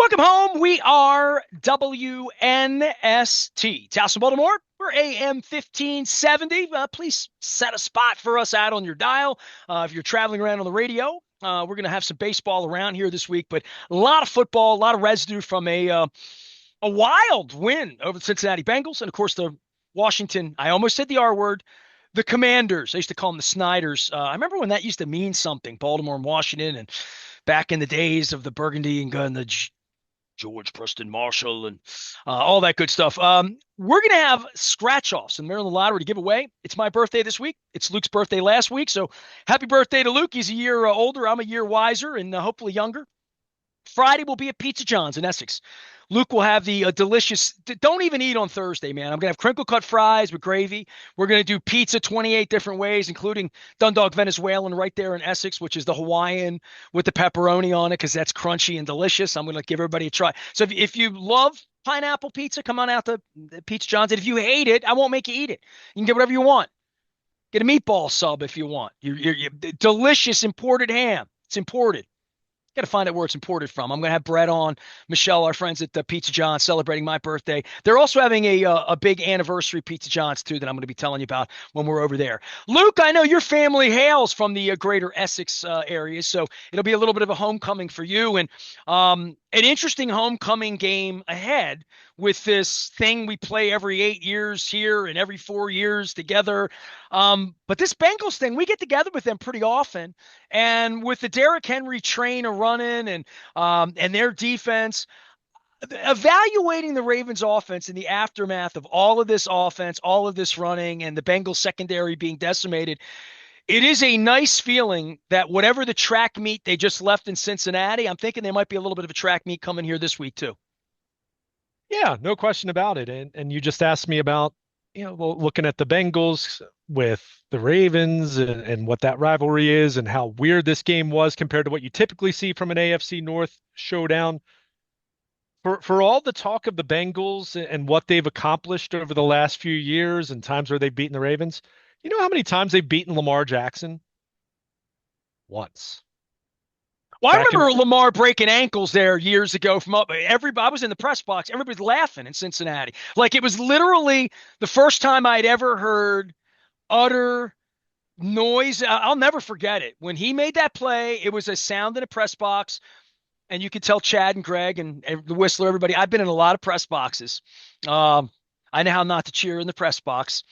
Welcome home. We are WNST. Towson, Baltimore. We're AM 1570. Please set a spot for us out on your dial. If you're traveling around on the radio, we're going to have some baseball around here this week, but a lot of football, a lot of residue from a wild win over the Cincinnati Bengals. And of course, the Washington, I almost said the R word, the Commanders. I used to call them the Snyders. I remember when that used to mean something, Baltimore and Washington, and back in the days of the Burgundy and the George Preston Marshall and all that good stuff. We're going to have scratch-offs in Maryland Lottery to give away. It's my birthday this week. It's Luke's birthday last week, so happy birthday to Luke. He's a year older. I'm a year wiser and hopefully younger. Friday will be at Pizza John's in Essex. Luke will have the delicious, don't even eat on Thursday, man. I'm going to have crinkle cut fries with gravy. We're going to do pizza 28 different ways, including Dundalk Venezuelan right there in Essex, which is the Hawaiian with the pepperoni on it because that's crunchy and delicious. I'm going to give everybody a try. So if you love pineapple pizza, come on out to Pizza John's. And if you hate it, I won't make you eat it. You can get whatever you want. Get a meatball sub if you want. You're delicious imported ham. It's imported. Got to find out where it's imported from. I'm going to have Brett on, Michelle, our friends at the Pizza John's, celebrating my birthday. They're also having a big anniversary Pizza John's, too, that I'm going to be telling you about when we're over there. Luke, I know your family hails from the greater Essex area, so it'll be a little bit of a homecoming for you. And an interesting homecoming game ahead with this thing we play every 8 years here and every 4 years together. But this Bengals thing, we get together with them pretty often. And with the Derrick Henry train running and their defense, evaluating the Ravens offense in the aftermath of all of this offense, all of this running, and the Bengals secondary being decimated, it is a nice feeling that whatever the track meet they just left in Cincinnati, I'm thinking there might be a little bit of a track meet coming here this week too. Yeah, no question about it. And you just asked me about, looking at the Bengals with the Ravens and what that rivalry is and how weird this game was compared to what you typically see from an AFC North showdown. For all the talk of the Bengals and what they've accomplished over the last few years and times where they've beaten the Ravens, you know how many times they've beaten Lamar Jackson? Once. Well, I Back in remember Lamar breaking ankles there years ago from up. Everybody, I was in the press box. Everybody's laughing in Cincinnati. Like it was literally the first time I'd ever heard utter noise. I'll never forget it. When he made that play, it was a sound in a press box, and you could tell Chad and Greg and the Whistler, everybody. I've been in a lot of press boxes. I know how not to cheer in the press box,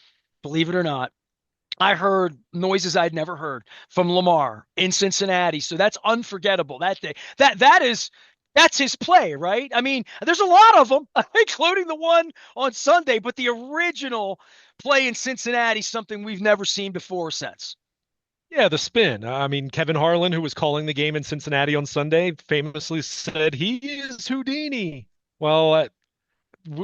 believe it or not. I heard noises I'd never heard from Lamar in Cincinnati. So that's unforgettable that day. That's his play, right? I mean, there's a lot of them, including the one on Sunday, but the original play in Cincinnati, something we've never seen before or since. Yeah, the spin. I mean, Kevin Harlan, who was calling the game in Cincinnati on Sunday, famously said he is Houdini. Well,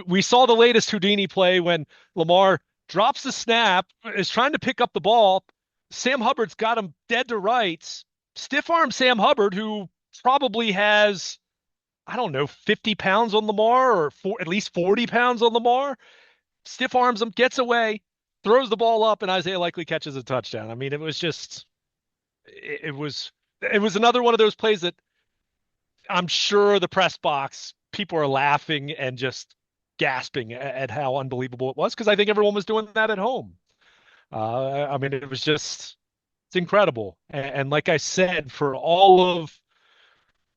we saw the latest Houdini play when Lamar drops the snap, is trying to pick up the ball. Sam Hubbard's got him dead to rights. Stiff arm Sam Hubbard, who probably has, I don't know, 50 pounds on Lamar or at least 40 pounds on Lamar. Stiff arms him, gets away, throws the ball up, and Isaiah Likely catches a touchdown. I mean, it was another one of those plays that I'm sure the press box, people are laughing and just gasping at how unbelievable it was because I think everyone was doing that at home. I mean, it's incredible. And like I said, for all of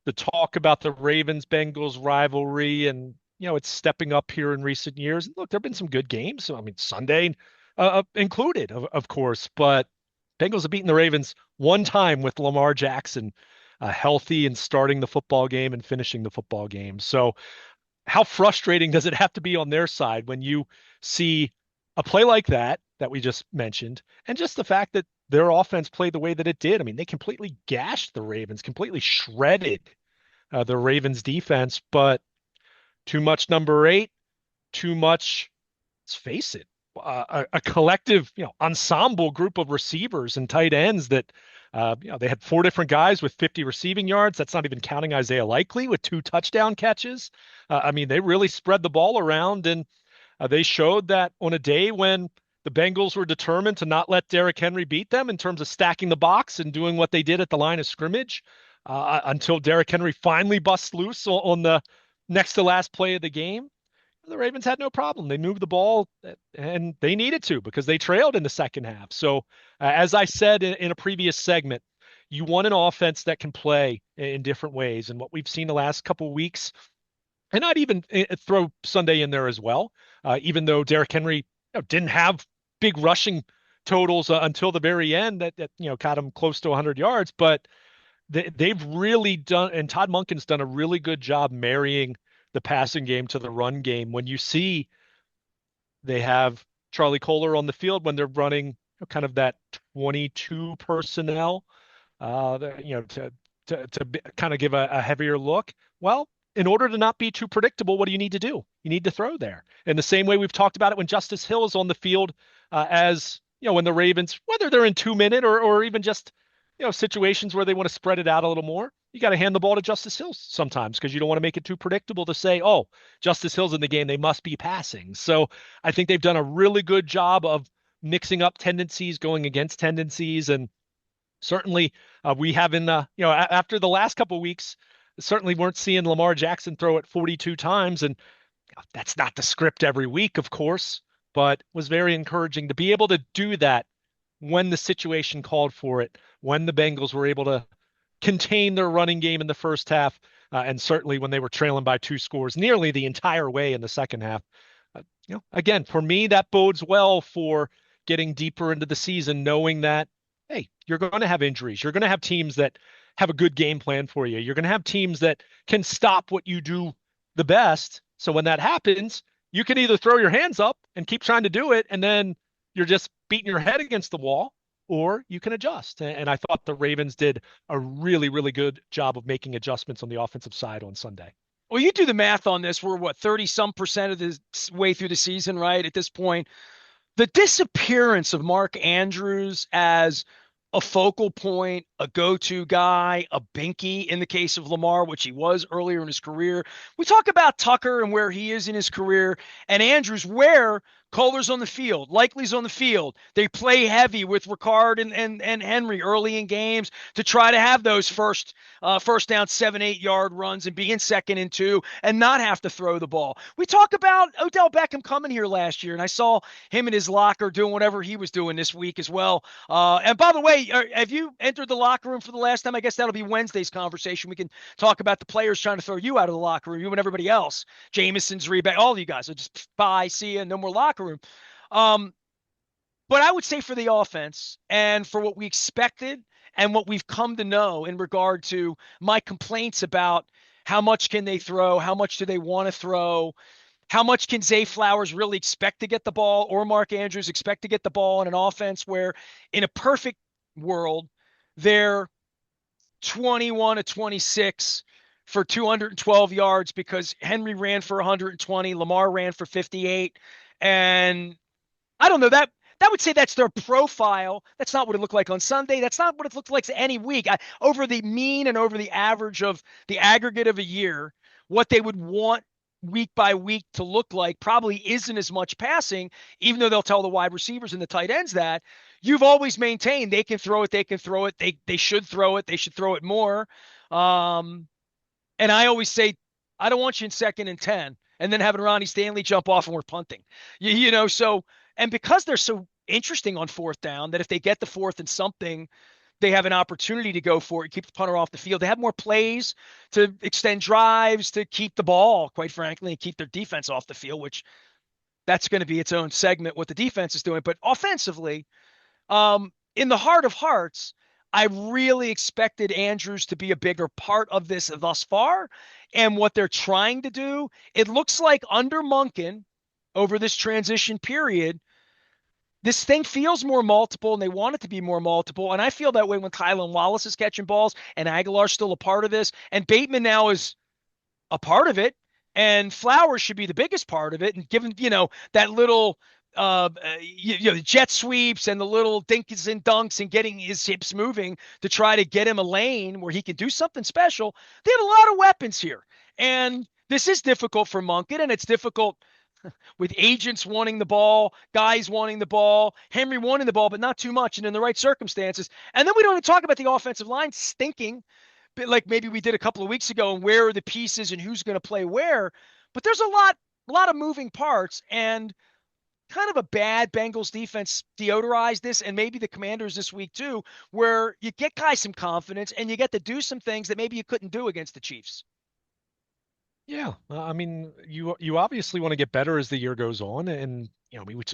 the talk about the Ravens Bengals rivalry and, it's stepping up here in recent years. Look, there have been some good games. I mean, Sunday included, of course, but Bengals have beaten the Ravens one time with Lamar Jackson healthy and starting the football game and finishing the football game. So how frustrating does it have to be on their side when you see a play like that we just mentioned, and just the fact that their offense played the way that it did? I mean, they completely gashed the Ravens, completely shredded the Ravens defense, but too much number 8, too much, let's face it, a collective, ensemble group of receivers and tight ends that, they had 4 different guys with 50 receiving yards. That's not even counting Isaiah Likely with 2 touchdown catches. I mean, they really spread the ball around, and they showed that on a day when the Bengals were determined to not let Derrick Henry beat them in terms of stacking the box and doing what they did at the line of scrimmage until Derrick Henry finally busts loose on the next to last play of the game, the Ravens had no problem. They moved the ball and they needed to because they trailed in the second half. So, as I said in a previous segment, you want an offense that can play in different ways. And what we've seen the last couple of weeks, and I'd even throw Sunday in there as well, even though Derrick Henry didn't have big rushing totals until the very end that got him close to 100 yards. But they've really done, and Todd Monken's done a really good job marrying the passing game to the run game. When you see they have Charlie Kohler on the field when they're running kind of that 22 personnel, to kind of give a heavier look. Well, in order to not be too predictable, what do you need to do? You need to throw there. In the same way we've talked about it when Justice Hill is on the field, as when the Ravens, whether they're in 2 minute or even just situations where they want to spread it out a little more, you got to hand the ball to Justice Hill sometimes because you don't want to make it too predictable to say, oh, Justice Hill's in the game, they must be passing. So I think they've done a really good job of mixing up tendencies, going against tendencies, and certainly we haven't, after the last couple of weeks, certainly weren't seeing Lamar Jackson throw it 42 times. And that's not the script every week, of course, but was very encouraging to be able to do that when the situation called for it, when the Bengals were able to contain their running game in the first half, and certainly when they were trailing by 2 scores nearly the entire way in the second half. Again, for me, that bodes well for getting deeper into the season, knowing that, hey, you're going to have injuries. You're going to have teams that have a good game plan for you. You're going to have teams that can stop what you do the best. So when that happens, you can either throw your hands up and keep trying to do it, and then you're just beating your head against the wall, or you can adjust. And I thought the Ravens did a really, really good job of making adjustments on the offensive side on Sunday. Well, you do the math on this. We're what, 30 some percent of the way through the season, right? At this point, the disappearance of Mark Andrews as a focal point, a go-to guy, a binky in the case of Lamar, which he was earlier in his career. We talk about Tucker and where he is in his career, and Andrews where Kohler's on the field, Likely's on the field. They play heavy with Ricard and Henry early in games to try to have those first down 7-8 yard runs and be in 2nd and 2 and not have to throw the ball. We talk about Odell Beckham coming here last year, and I saw him in his locker doing whatever he was doing this week as well. And by the way, have you entered the locker room for the last time? I guess that'll be Wednesday's conversation. We can talk about the players trying to throw you out of the locker room, you and everybody else. Jameson's rebate, all of you guys are just bye, see you, no more locker room. But I would say for the offense and for what we expected and what we've come to know in regard to my complaints about how much can they throw, how much do they want to throw, how much can Zay Flowers really expect to get the ball, or Mark Andrews expect to get the ball in an offense where in a perfect world, they're 21 to 26 for 212 yards because Henry ran for 120, Lamar ran for 58. And I don't know, that would say that's their profile. That's not what it looked like on Sunday. That's not what it looked like any week. Over the mean and over the average of the aggregate of a year, what they would want week by week to look like probably isn't as much passing, even though they'll tell the wide receivers and the tight ends that. You've always maintained they can throw it, they can throw it, they should throw it, they should throw it more. And I always say, I don't want you in 2nd and 10 and then having Ronnie Stanley jump off and we're punting. So, and because they're so interesting on 4th down, that if they get the 4th and something, they have an opportunity to go for it, keep the punter off the field. They have more plays to extend drives, to keep the ball, quite frankly, and keep their defense off the field, which that's going to be its own segment, what the defense is doing. But offensively, in the heart of hearts, I really expected Andrews to be a bigger part of this thus far. And what they're trying to do, it looks like under Monken over this transition period, this thing feels more multiple, and they want it to be more multiple. And I feel that way when Kylan Wallace is catching balls and Aguilar's still a part of this. And Bateman now is a part of it. And Flowers should be the biggest part of it. And given, that little jet sweeps and the little dinks and dunks and getting his hips moving to try to get him a lane where he can do something special. They had a lot of weapons here. And this is difficult for Monken, and it's difficult with agents wanting the ball, guys wanting the ball, Henry wanting the ball, but not too much and in the right circumstances. And then we don't even talk about the offensive line stinking bit like maybe we did a couple of weeks ago, and where are the pieces and who's going to play where. But there's a lot of moving parts, and kind of a bad Bengals defense deodorized this, and maybe the Commanders this week too, where you get guys some confidence and you get to do some things that maybe you couldn't do against the Chiefs. Yeah, I mean, you obviously want to get better as the year goes on, and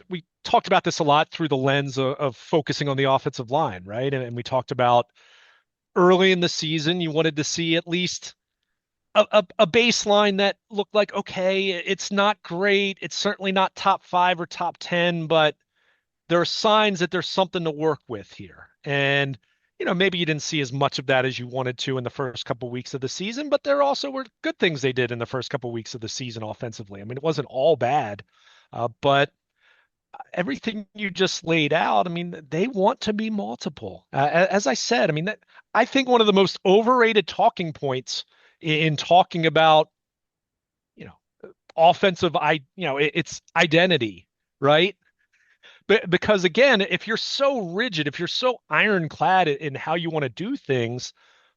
we talked about this a lot through the lens of focusing on the offensive line, right? And we talked about early in the season, you wanted to see at least a baseline that looked like, okay, it's not great, it's certainly not top 5 or top 10, but there are signs that there's something to work with here. And, maybe you didn't see as much of that as you wanted to in the first couple of weeks of the season, but there also were good things they did in the first couple of weeks of the season offensively. I mean, it wasn't all bad, but everything you just laid out, I mean, they want to be multiple. As I said, I mean, I think one of the most overrated talking points in talking about, you know, it's identity, right? Because again, if you're so rigid, if you're so ironclad in how you want to do things,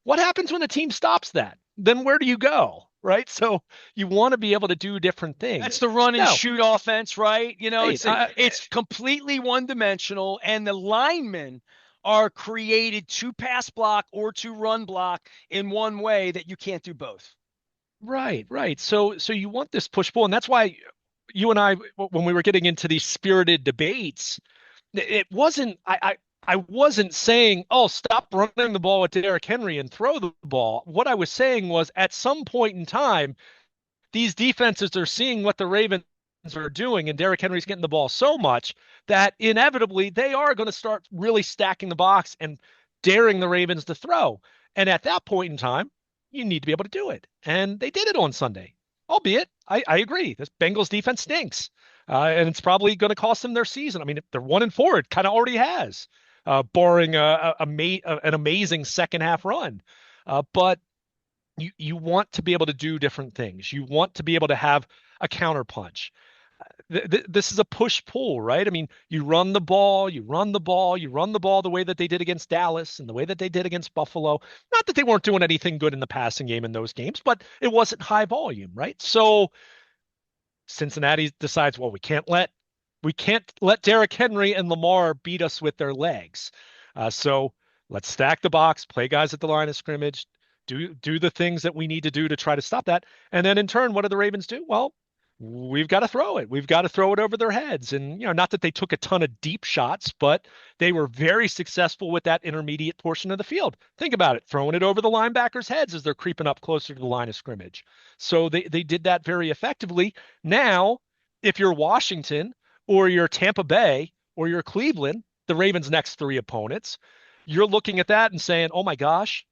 what happens when the team stops that? Then where do you go? Right. So you want to be able to do different That's things. the run and No, shoot offense, right? right. It's completely one dimensional, and the linemen are created to pass block or to run block in one way that you can't do both. Right. So you want this push pull, and that's why you and I, when we were getting into these spirited debates, it wasn't. I wasn't saying, oh, stop running the ball with Derrick Henry and throw the ball. What I was saying was, at some point in time, these defenses are seeing what the Ravens are doing, and Derrick Henry's getting the ball so much that inevitably they are going to start really stacking the box and daring the Ravens to throw. And at that point in time, you need to be able to do it. And they did it on Sunday, albeit I agree. This Bengals defense stinks. And it's probably going to cost them their season. I mean, if they're 1-4, it kind of already has, barring an amazing second half run. But you want to be able to do different things. You want to be able to have a counterpunch. This is a push pull, right? I mean, you run the ball, you run the ball, you run the ball the way that they did against Dallas and the way that they did against Buffalo. Not that they weren't doing anything good in the passing game in those games, but it wasn't high volume, right? So Cincinnati decides, well, we can't let Derrick Henry and Lamar beat us with their legs. So let's stack the box, play guys at the line of scrimmage, do the things that we need to do to try to stop that. And then in turn, what do the Ravens do? Well, we've got to throw it. We've got to throw it over their heads. And not that they took a ton of deep shots, but they were very successful with that intermediate portion of the field. Think about it, throwing it over the linebackers' heads as they're creeping up closer to the line of scrimmage. So they did that very effectively. Now, if you're Washington or you're Tampa Bay or you're Cleveland, the Ravens' next three opponents, you're looking at that and saying, oh my gosh,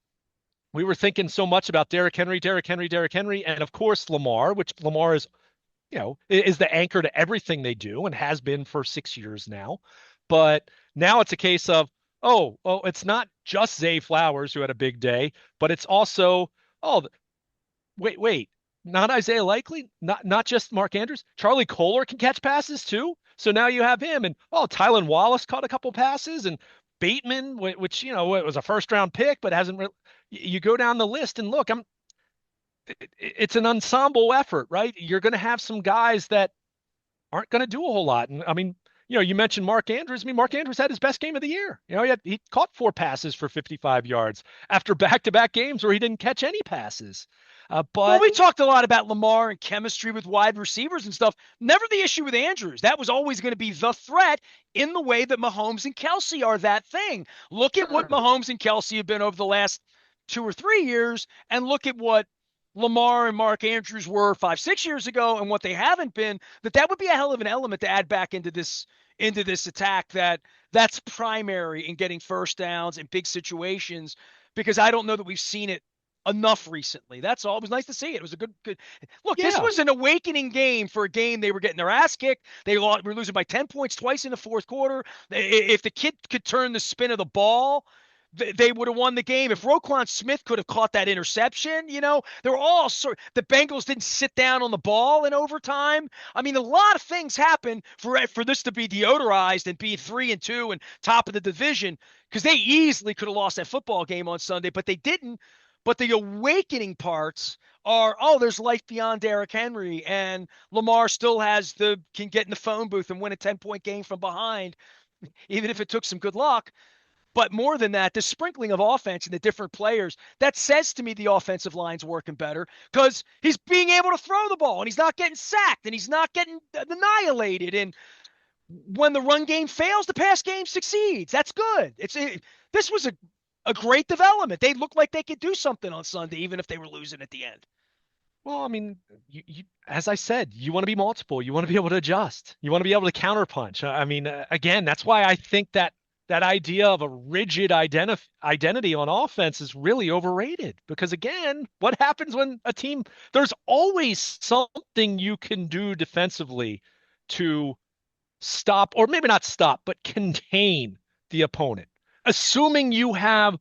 we were thinking so much about Derrick Henry, Derrick Henry, Derrick Henry, and of course Lamar, which Lamar is the anchor to everything they do and has been for 6 years now. But now it's a case of, it's not just Zay Flowers who had a big day, but it's also, wait, not Isaiah Likely, not just Mark Andrews. Charlie Kolar can catch passes too. So now you have him, and Tylan Wallace caught a couple passes, and Bateman, which it was a first round pick, but hasn't. You go down the list and look. It's an ensemble effort, right? You're going to have some guys that aren't going to do a whole lot, and I mean, you mentioned Mark Andrews. I mean, Mark Andrews had his best game of the year. He caught 4 passes for 55 yards after back-to-back games where he didn't catch any passes. Well, But we talked a lot about Lamar and chemistry with wide receivers and stuff. Never the issue with Andrews. That was always going to be the threat in the way that Mahomes and Kelsey are that thing. Look at what sure, Mahomes and Kelsey have been over the last 2 or 3 years, and look at what Lamar and Mark Andrews were 5, 6 years ago, and what they haven't been. That would be a hell of an element to add back into this attack. That's primary in getting first downs in big situations, because I don't know that we've seen it enough recently. That's all. It was nice to see it. It was a good. Look, this yeah, was an awakening game for a game they were getting their ass kicked. They were losing by 10 points twice in the fourth quarter. If the kid could turn the spin of the ball, they would have won the game. If Roquan Smith could have caught that interception, they were all the Bengals didn't sit down on the ball in overtime. I mean, a lot of things happened for this to be deodorized and be 3-2 and top of the division, because they easily could have lost that football game on Sunday, but they didn't. But the awakening parts are, oh, there's life beyond Derrick Henry, and Lamar still can get in the phone booth and win a 10-point game from behind, even if it took some good luck. But more than that, the sprinkling of offense and the different players, that says to me the offensive line's working better because he's being able to throw the ball and he's not getting sacked and he's not getting annihilated. And when the run game fails, the pass game succeeds. That's good. This was a great development. They looked like they could do something on Sunday, even if they were losing at the end. Well, I mean, as I said, you want to be multiple. You want to be able to adjust. You want to be able to counterpunch. I mean, again, that's why I think that idea of a rigid identity on offense is really overrated. Because again, what happens when a team, there's always something you can do defensively to stop, or maybe not stop, but contain the opponent. Assuming you have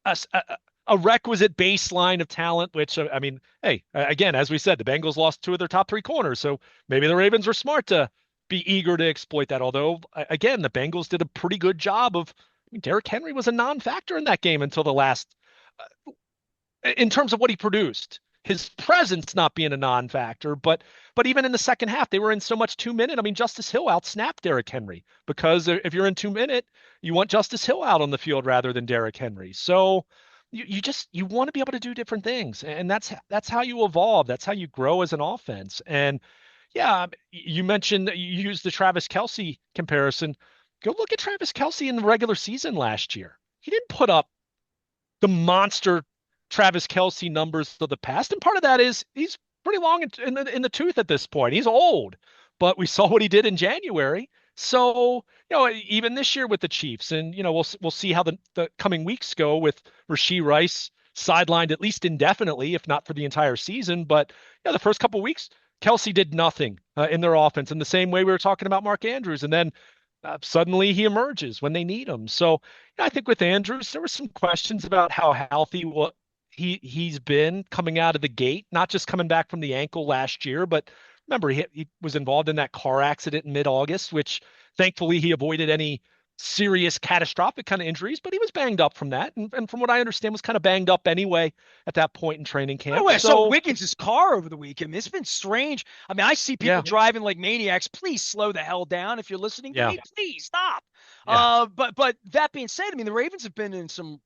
a requisite baseline of talent, which, I mean, hey, again, as we said, the Bengals lost two of their top three corners. So maybe the Ravens were smart to be eager to exploit that. Although, again, the Bengals did a pretty good job of, I mean, Derrick Henry was a non-factor in that game until the last, in terms of what he produced. His presence not being a non-factor, but even in the second half, they were in so much 2 minute. I mean, Justice Hill outsnapped Derrick Henry because if you're in 2 minute, you want Justice Hill out on the field rather than Derrick Henry. So you want to be able to do different things, and that's how you evolve. That's how you grow as an offense. And yeah, you mentioned you used the Travis Kelce comparison. Go look at Travis Kelce in the regular season last year. He didn't put up the monster Travis Kelce numbers of the past, and part of that is he's pretty long in the tooth at this point. He's old, but we saw what he did in January. So, even this year with the Chiefs, and we'll see how the coming weeks go with Rashee Rice sidelined at least indefinitely, if not for the entire season. But the first couple of weeks, Kelce did nothing in their offense, in the same way we were talking about Mark Andrews, and then suddenly he emerges when they need him. So I think with Andrews, there were some questions about how healthy he's been coming out of the gate, not just coming back from the ankle last year, but remember he was involved in that car accident in mid-August, which thankfully he avoided any serious catastrophic kind of injuries, but he was banged up from that. And from what I understand, was kind of banged up anyway at that point in training By the camp. way, I saw So Wiggins' car over the weekend. It's been strange. I mean, I see people yeah, driving like maniacs. Please slow the hell down. If you're listening to yeah, me, please stop. yeah, But that being said, I mean, the Ravens have been in some,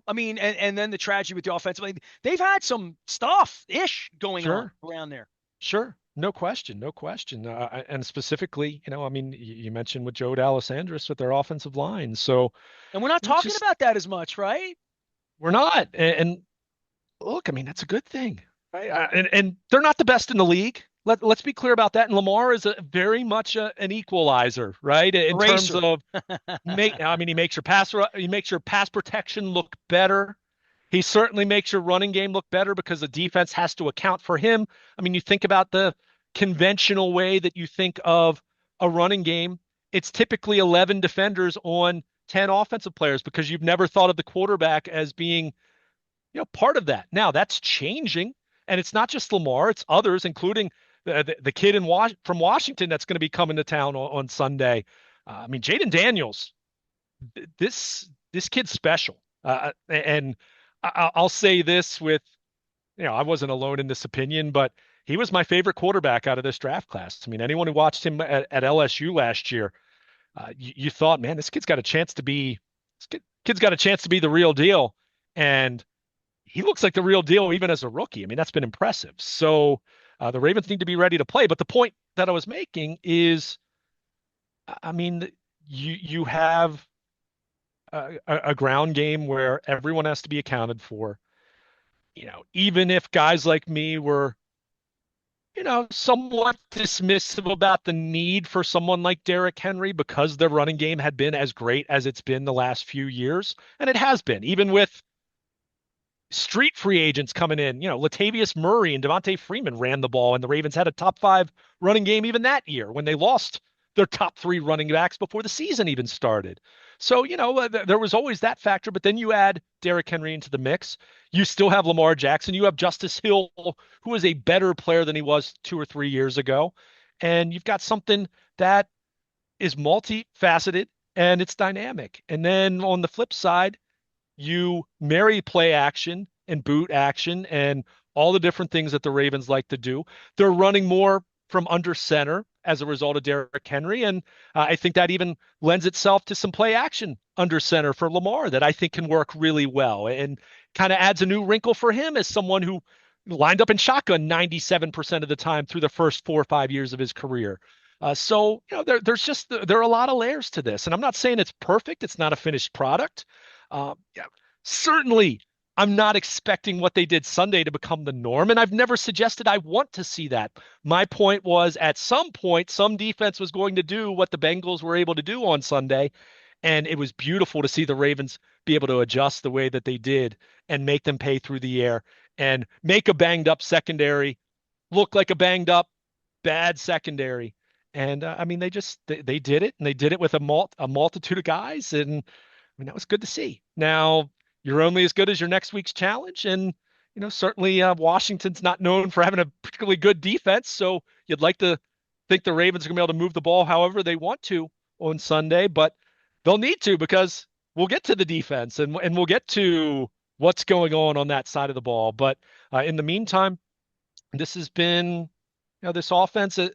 I mean, and then the tragedy with the offensive line, they've had some stuff-ish going on sure, around there. sure. No question, no question. And specifically, I mean, you mentioned with Joe Dallas with their offensive line. So And we're not it's talking just, about that as much, right? we're not. And look, I mean, that's a good thing, right? And they're not the best in the league. Let's be clear about that. And Lamar is very much an equalizer, right? In terms Eraser. of I mean, he makes your pass protection look better. He certainly makes your running game look better because the defense has to account for him. I mean, you think about the conventional way that you think of a running game. It's typically 11 defenders on 10 offensive players because you've never thought of the quarterback as being part of that. Now that's changing, and it's not just Lamar; it's others, including the kid from Washington that's going to be coming to town on Sunday. I mean, Jaden Daniels, this kid's special, and I'll say this with, I wasn't alone in this opinion, but he was my favorite quarterback out of this draft class. I mean, anyone who watched him at LSU last year, you thought, man, this kid's got a chance to be the real deal, and he looks like the real deal even as a rookie. I mean, that's been impressive. So the Ravens need to be ready to play. But the point that I was making is, I mean, you have a ground game where everyone has to be accounted for. Even if guys like me were, somewhat dismissive about the need for someone like Derrick Henry because their running game had been as great as it's been the last few years, and it has been, even with street free agents coming in. Latavius Murray and Devontae Freeman ran the ball, and the Ravens had a top 5 running game even that year when they lost their top 3 running backs before the season even started. So, there was always that factor. But then you add Derrick Henry into the mix. You still have Lamar Jackson. You have Justice Hill, who is a better player than he was 2 or 3 years ago. And you've got something that is multifaceted and it's dynamic. And then on the flip side, you marry play action and boot action and all the different things that the Ravens like to do. They're running more from under center as a result of Derrick Henry. And I think that even lends itself to some play action under center for Lamar that I think can work really well and kind of adds a new wrinkle for him as someone who lined up in shotgun 97% of the time through the first 4 or 5 years of his career. There are a lot of layers to this, and I'm not saying it's perfect. It's not a finished product. Yeah, certainly, I'm not expecting what they did Sunday to become the norm, and I've never suggested I want to see that. My point was, at some point, some defense was going to do what the Bengals were able to do on Sunday, and it was beautiful to see the Ravens be able to adjust the way that they did and make them pay through the air and make a banged up secondary look like a banged up bad secondary. And I mean, they did it, and they did it with a multitude of guys, and I mean that was good to see. Now you're only as good as your next week's challenge, and certainly Washington's not known for having a particularly good defense, so you'd like to think the Ravens are going to be able to move the ball however they want to on Sunday, but they'll need to because we'll get to the defense and we'll get to what's going on that side of the ball. But in the meantime, this has been, this offense is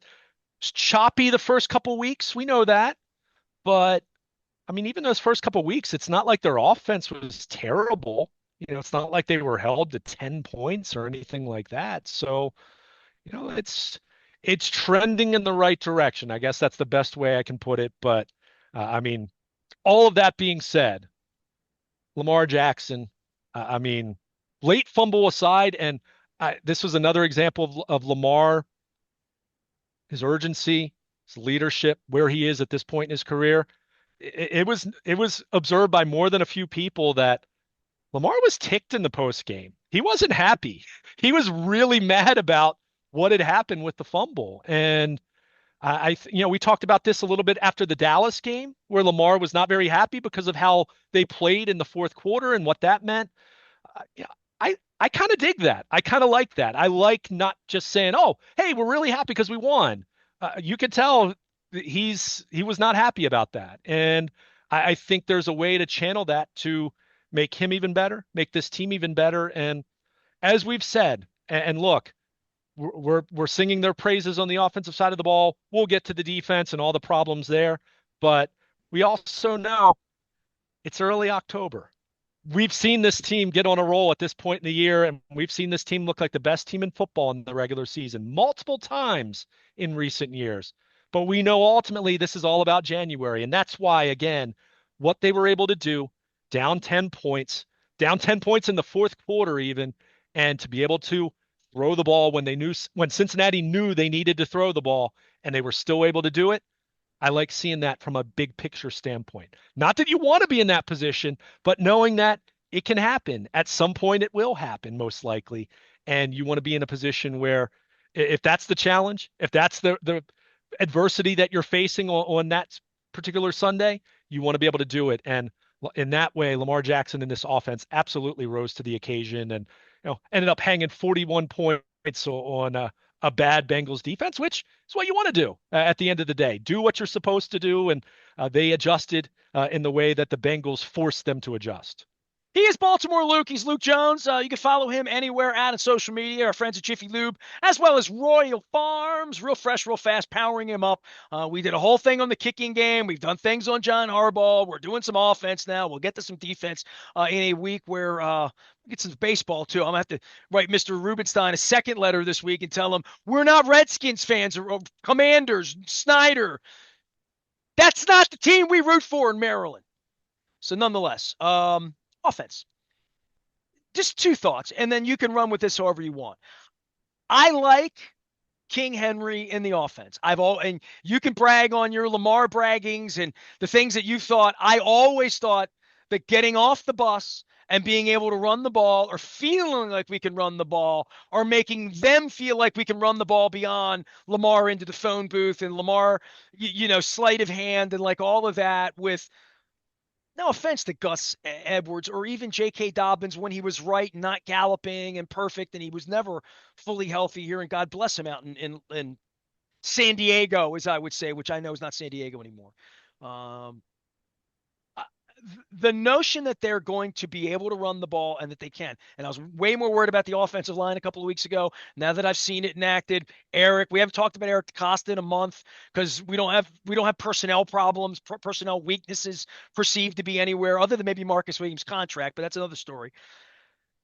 choppy the first couple weeks. We know that, but I mean, even those first couple weeks, it's not like their offense was terrible. It's not like they were held to 10 points or anything like that. So, it's trending in the right direction. I guess that's the best way I can put it. But I mean, all of that being said, Lamar Jackson, I mean, late fumble aside, and this was another example of Lamar, his urgency, his leadership, where he is at this point in his career. It was observed by more than a few people that Lamar was ticked in the post game. He wasn't happy. He was really mad about what had happened with the fumble. And we talked about this a little bit after the Dallas game, where Lamar was not very happy because of how they played in the fourth quarter and what that meant. Yeah, I kind of dig that. I kind of like that. I like not just saying, "Oh, hey, we're really happy because we won." You could tell he was not happy about that, and I think there's a way to channel that to make him even better, make this team even better. And as we've said, and look, we're singing their praises on the offensive side of the ball. We'll get to the defense and all the problems there, but we also know it's early October. We've seen this team get on a roll at this point in the year, and we've seen this team look like the best team in football in the regular season multiple times in recent years. But we know ultimately this is all about January, and that's why, again, what they were able to do, down 10 points, down 10 points in the fourth quarter even, and to be able to throw the ball when Cincinnati knew they needed to throw the ball, and they were still able to do it. I like seeing that from a big picture standpoint. Not that you want to be in that position, but knowing that it can happen. At some point, it will happen, most likely. And you want to be in a position where, if that's the challenge, if that's the adversity that you're facing on that particular Sunday, you want to be able to do it. And in that way, Lamar Jackson in this offense absolutely rose to the occasion and ended up hanging 41 points on a bad Bengals defense, which is what you want to do at the end of the day. Do what you're supposed to do, and they adjusted in the way that the Bengals forced them to adjust. He is Baltimore Luke. He's Luke Jones. You can follow him anywhere out on social media. Our friends at Jiffy Lube, as well as Royal Farms. Real fresh, real fast, powering him up. We did a whole thing on the kicking game. We've done things on John Harbaugh. We're doing some offense now. We'll get to some defense in a week where we get some baseball, too. I'm going to have to write Mr. Rubenstein a second letter this week and tell him we're not Redskins fans or Commanders, Snyder. That's not the team we root for in Maryland. So nonetheless, offense. Just two thoughts, and then you can run with this however you want. I like King Henry in the offense. And you can brag on your Lamar braggings and the things that you thought. I always thought that getting off the bus and being able to run the ball or feeling like we can run the ball or making them feel like we can run the ball beyond Lamar into the phone booth and Lamar, sleight of hand and like all of that with no offense to Gus Edwards or even J.K. Dobbins when he was right, not galloping and perfect, and he was never fully healthy here. And God bless him out in San Diego, as I would say, which I know is not San Diego anymore. the notion that they're going to be able to run the ball and that they can. And I was way more worried about the offensive line a couple of weeks ago. Now that I've seen it enacted, Eric, we haven't talked about Eric DeCosta in a month because we don't have personnel problems, personnel weaknesses perceived to be anywhere other than maybe Marcus Williams' contract, but that's another story.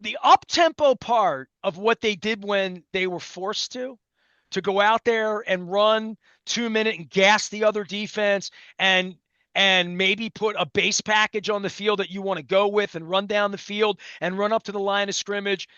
The up tempo part of what they did when they were forced to go out there and run 2 minute and gas the other defense and maybe put a base package on the field that you want to go with and run down the field and run up to the line of scrimmage.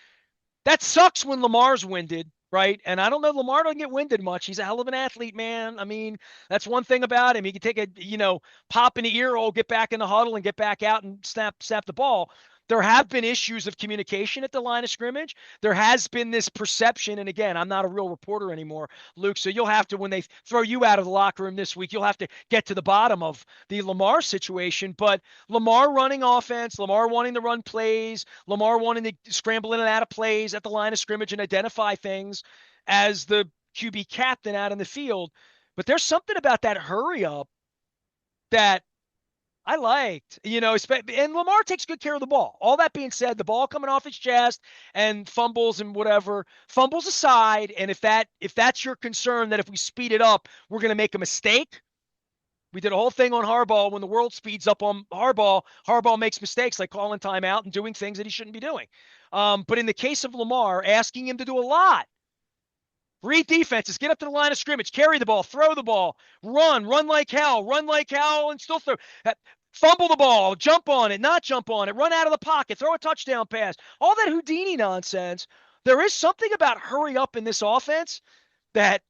That sucks when Lamar's winded, right? And I don't know, Lamar doesn't get winded much. He's a hell of an athlete, man. I mean, that's one thing about him. He can take a, pop in the ear hole, get back in the huddle and get back out and snap the ball. There have been issues of communication at the line of scrimmage. There has been this perception, and again, I'm not a real reporter anymore, Luke. So you'll have to, when they throw you out of the locker room this week, you'll have to get to the bottom of the Lamar situation. But Lamar running offense, Lamar wanting to run plays, Lamar wanting to scramble in and out of plays at the line of scrimmage and identify things as the QB captain out in the field. But there's something about that hurry up that I liked, and Lamar takes good care of the ball. All that being said, the ball coming off his chest and fumbles and whatever, fumbles aside, and if that's your concern that if we speed it up, we're going to make a mistake. We did a whole thing on Harbaugh when the world speeds up on Harbaugh. Harbaugh makes mistakes like calling timeout and doing things that he shouldn't be doing. But in the case of Lamar, asking him to do a lot. Read defenses, get up to the line of scrimmage, carry the ball, throw the ball, run like hell, and still throw. Fumble the ball, jump on it, not jump on it, run out of the pocket, throw a touchdown pass. All that Houdini nonsense. There is something about hurry up in this offense that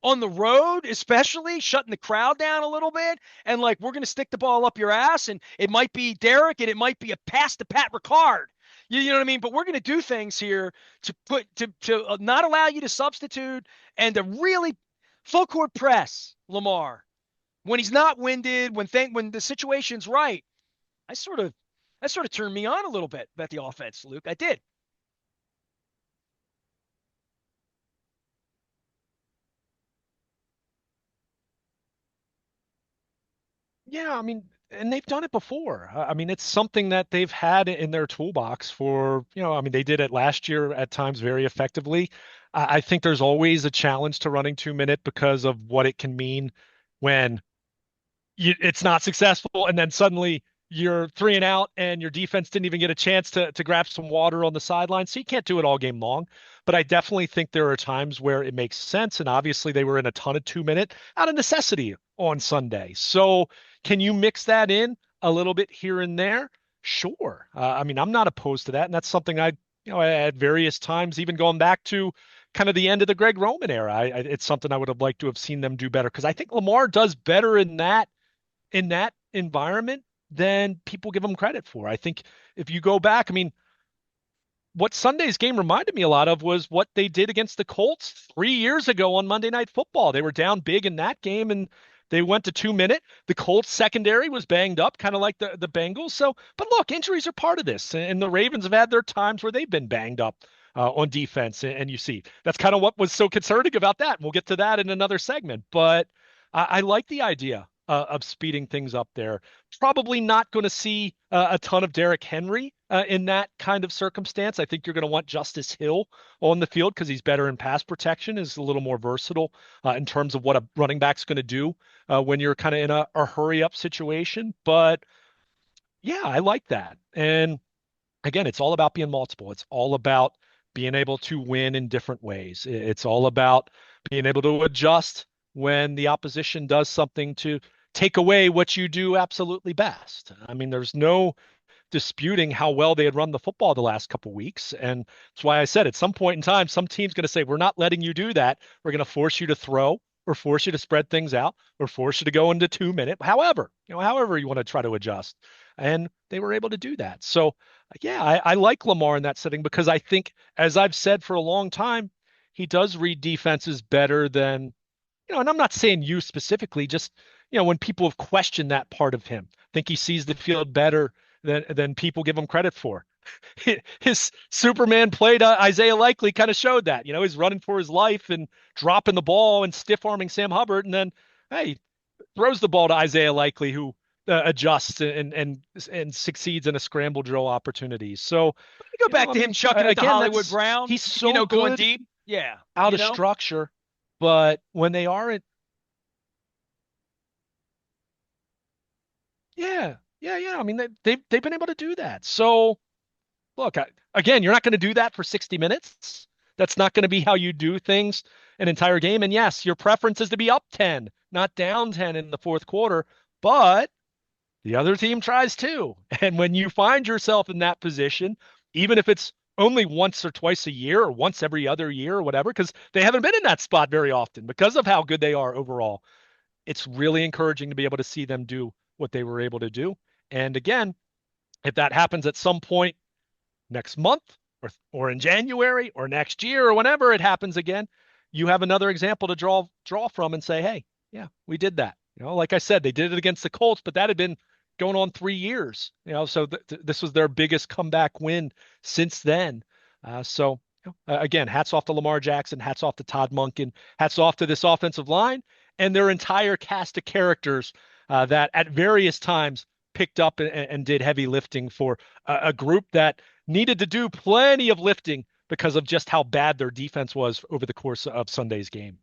on the road, especially shutting the crowd down a little bit, and like we're going to stick the ball up your ass, and it might be Derek, and it might be a pass to Pat Ricard. You know what I mean? But we're going to do things here to not allow you to substitute and to really full court press Lamar when he's not winded, when the situation's right. I sort of that sort of turned me on a little bit about the offense, Luke. I did. Yeah, I mean, and they've done it before. I mean, it's something that they've had in their toolbox for, I mean, they did it last year at times very effectively. I think there's always a challenge to running 2 minute because of what it can mean when it's not successful, and then suddenly you're three and out, and your defense didn't even get a chance to grab some water on the sideline. So you can't do it all game long. But I definitely think there are times where it makes sense. And obviously, they were in a ton of 2 minute out of necessity on Sunday. So can you mix that in a little bit here and there? Sure. I mean, I'm not opposed to that, and that's something at various times, even going back to kind of the end of the Greg Roman era, it's something I would have liked to have seen them do better because I think Lamar does better in that environment than people give him credit for. I think if you go back, I mean, what Sunday's game reminded me a lot of was what they did against the Colts 3 years ago on Monday Night Football. They were down big in that game and they went to 2 minute. The Colts secondary was banged up, kind of like the Bengals. So, but look, injuries are part of this, and the Ravens have had their times where they've been banged up on defense, and you see that's kind of what was so concerning about that. And we'll get to that in another segment, but I like the idea of speeding things up there. Probably not going to see a ton of Derrick Henry in that kind of circumstance. I think you're going to want Justice Hill on the field because he's better in pass protection, is a little more versatile in terms of what a running back's going to do when you're kind of in a hurry up situation. But yeah, I like that. And again, it's all about being multiple. It's all about being able to win in different ways. It's all about being able to adjust when the opposition does something to take away what you do absolutely best. I mean, there's no disputing how well they had run the football the last couple of weeks. And that's why I said at some point in time, some team's going to say, we're not letting you do that. We're going to force you to throw or force you to spread things out or force you to go into 2 minute. However you want to try to adjust. And they were able to do that. So yeah, I like Lamar in that setting because I think, as I've said for a long time, he does read defenses better than, and I'm not saying you specifically, just, when people have questioned that part of him, I think he sees the field better than people give him credit for. His Superman play to Isaiah Likely kind of showed that. He's running for his life and dropping the ball and stiff arming Sam Hubbard, and then, hey, throws the ball to Isaiah Likely, who adjusts and succeeds in a scramble drill opportunity. So, You go back I to him mean, chucking it to again, Hollywood that's Brown, he's so going good deep. Yeah, out of structure, but when they aren't, yeah, yeah. I mean, they've been able to do that. So, look, again, you're not going to do that for 60 minutes. That's not going to be how you do things an entire game. And yes, your preference is to be up 10, not down 10 in the fourth quarter, but the other team tries too. And when you find yourself in that position, even if it's only once or twice a year or once every other year or whatever, because they haven't been in that spot very often because of how good they are overall, it's really encouraging to be able to see them do what they were able to do. And again, if that happens at some point next month or in January or next year or whenever it happens again, you have another example to draw from and say, hey, yeah, we did that. Like I said, they did it against the Colts, but that had been going on 3 years. So this was their biggest comeback win since then. Again, hats off to Lamar Jackson, hats off to Todd Monken, hats off to this offensive line and their entire cast of characters that at various times picked up and did heavy lifting for a group that needed to do plenty of lifting because of just how bad their defense was over the course of Sunday's game.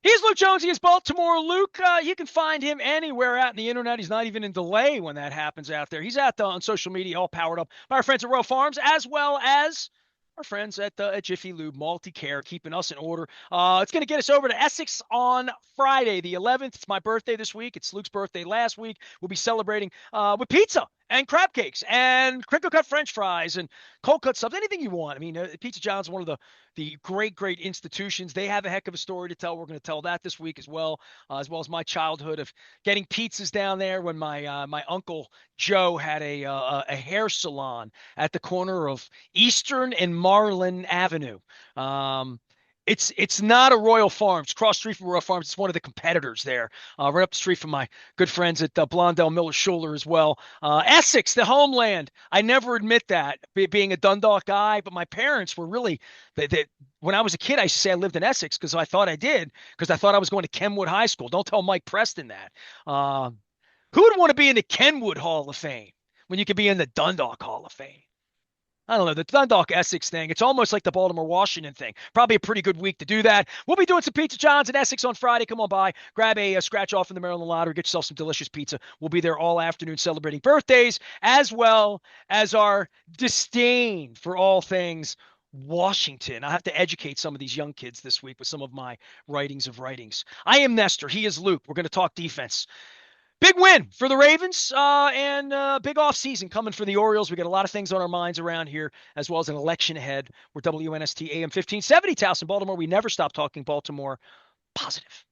He's Luke Jones. He is Baltimore Luke. You can find him anywhere out in the internet. He's not even in delay when that happens out there. He's out on social media, all powered up by our friends at Royal Farms, as well as our friends at Jiffy Lube Multi-Care, keeping us in order. It's going to get us over to Essex on Friday, the 11th. It's my birthday this week. It's Luke's birthday last week. We'll be celebrating with pizza and crab cakes and crinkle cut French fries and cold cut subs, anything you want. I mean, Pizza John's one of the great institutions. They have a heck of a story to tell. We're going to tell that this week as well as my childhood of getting pizzas down there when my uncle Joe had a hair salon at the corner of Eastern and Marlin Avenue. It's not a Royal Farms, cross street from Royal Farms. It's one of the competitors there, right up the street from my good friends at Blondell Miller Schuler as well. Essex, the homeland. I never admit that, being a Dundalk guy, but my parents were really, when I was a kid, I used to say I lived in Essex because I thought I did, because I thought I was going to Kenwood High School. Don't tell Mike Preston that. Who would want to be in the Kenwood Hall of Fame when you could be in the Dundalk Hall of Fame? I don't know, the Dundalk Essex thing. It's almost like the Baltimore Washington thing. Probably a pretty good week to do that. We'll be doing some Pizza John's in Essex on Friday. Come on by, grab a scratch off in the Maryland Lottery, get yourself some delicious pizza. We'll be there all afternoon celebrating birthdays, as well as our disdain for all things Washington. I have to educate some of these young kids this week with some of my writings. I am Nestor. He is Luke. We're going to talk defense. Big win for the Ravens and big offseason coming for the Orioles. We got a lot of things on our minds around here, as well as an election ahead. We're WNST AM 1570, Towson, Baltimore. We never stop talking Baltimore positive.